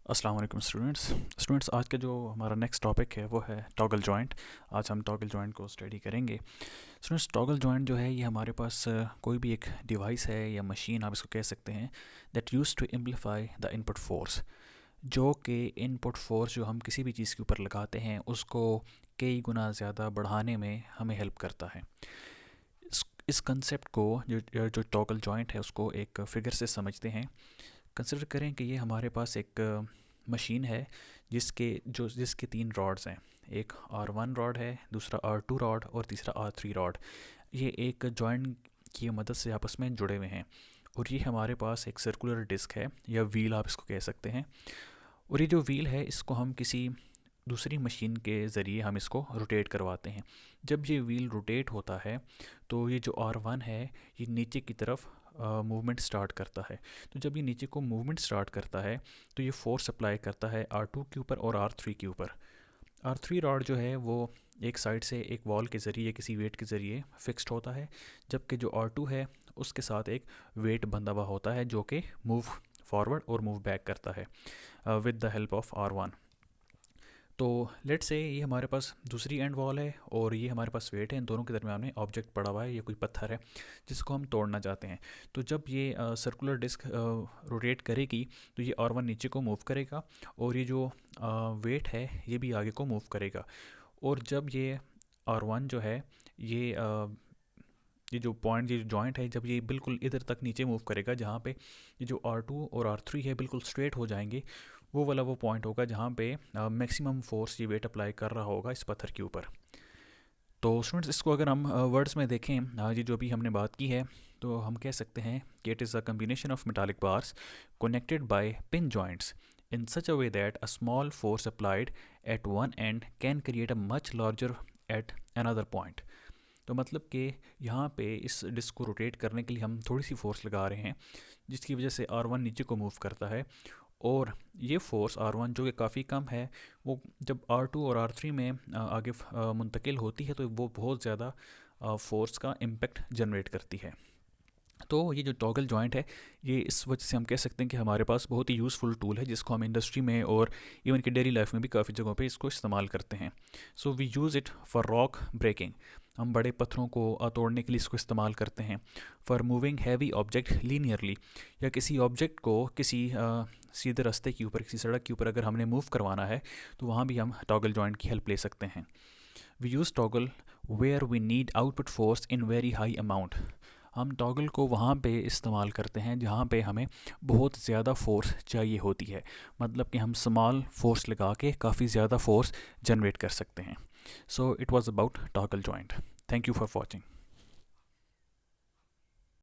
अस्सलाम वालेकुम स्टूडेंट्स आज का जो हमारा नेक्स्ट टॉपिक है वो है टॉगल जॉइंट। आज हम टॉगल जॉइंट को स्टडी करेंगे। स्टूडेंट्स, टॉगल जॉइंट जो है ये हमारे पास कोई भी एक डिवाइस है या मशीन आप इसको कह सकते हैं that use to amplify the input force. जो कि इनपुट फोर्स जो हम किसी भी चीज़ के ऊपर लगाते हैं उसको कई गुना ज़्यादा बढ़ाने में हमें हेल्प करता है। इस कंसेप्ट को जो जो टॉगल जॉइंट है उसको एक फिगर से समझते हैं। कंसिडर करें कि ये हमारे पास एक मशीन है जिसके तीन रॉड्स हैं। एक R1 रॉड है, दूसरा R2 रॉड और तीसरा R3 रॉड। ये एक जॉइंट की मदद से आपस में जुड़े हुए हैं और ये हमारे पास एक सर्कुलर डिस्क है या व्हील आप इसको कह सकते हैं। और ये जो व्हील है इसको हम किसी दूसरी मशीन के ज़रिए हम इसको रोटेट करवाते हैं। जब ये व्हील रोटेट होता है तो ये जो R1 है ये नीचे की तरफ मूवमेंट स्टार्ट करता है। तो जब ये नीचे को मूवमेंट स्टार्ट करता है तो ये फोर्स अप्लाई करता है R2 के ऊपर और R3 के ऊपर। R3 रॉड जो है वो एक साइड से एक वॉल के ज़रिए किसी वेट के ज़रिए फिक्स्ड होता है, जबकि जो R2 है उसके साथ एक वेट बंधा हुआ होता है जो कि मूव फॉरवर्ड और मूव बैक करता है with the help of R1। तो लेट्स से ये हमारे पास दूसरी एंड वॉल है और ये हमारे पास वेट है। इन दोनों के दरम्यान में ऑब्जेक्ट पड़ा हुआ है, ये कोई पत्थर है जिसको हम तोड़ना चाहते हैं। तो जब ये सर्कुलर डिस्क रोटेट करेगी तो ये R1 नीचे को मूव करेगा और ये जो वेट है ये भी आगे को मूव करेगा। और जब ये R1 जो है ये ये जो पॉइंट ये जॉइंट है जब ये बिल्कुल इधर तक नीचे मूव करेगा जहाँ पे ये जो R2 और R3 है बिल्कुल स्ट्रेट हो जाएंगे, वो वाला वो पॉइंट होगा जहाँ पे मैक्सिमम फोर्स ये वेट अप्लाई कर रहा होगा इस पत्थर के ऊपर। तो स्टूडेंट्स, इसको अगर हम वर्ड्स में देखें, ये जो भी हमने बात की है, तो हम कह सकते हैं कि it is a combination of metallic bars connected by pin joints in such a way that a small force applied at one end can create a much larger at another point। तो मतलब कि यहाँ पे इस disc को rotate करने के लिए हम थोड़ी सी फोर्स लगा रहे हैं जिसकी वजह से R1 नीचे को मूव करता है। और ये फोर्स R1 जो कि काफ़ी कम है वो जब R2 और R3 में आगे मुंतकिल होती है तो वो बहुत ज़्यादा फोर्स का इम्पेक्ट जनरेट करती है। तो ये जो टॉगल जॉइंट है ये इस वजह से हम कह सकते हैं कि हमारे पास बहुत ही यूज़फुल टूल है जिसको हम इंडस्ट्री में और इवन कि डेली लाइफ में भी काफ़ी जगहों पे इसको इस्तेमाल करते हैं। So we use it for rock breaking. हम बड़े पत्थरों को तोड़ने के लिए इसको इस्तेमाल करते हैं। For moving heavy object linearly, या किसी ऑब्जेक्ट को किसी सीधे रास्ते के ऊपर किसी सड़क के ऊपर अगर हमने मूव करवाना है तो वहाँ भी हम टॉगल जॉइंट की हेल्प ले सकते हैं। We use toggle where we need output force in very high amount. हम टॉगल को वहाँ पे इस्तेमाल करते हैं जहाँ पे हमें बहुत ज़्यादा फोर्स चाहिए होती है, मतलब कि हम स्मॉल फोर्स लगा के काफ़ी ज़्यादा फोर्स जनरेट कर सकते हैं। So it was about toggle joint. Thank you for watching.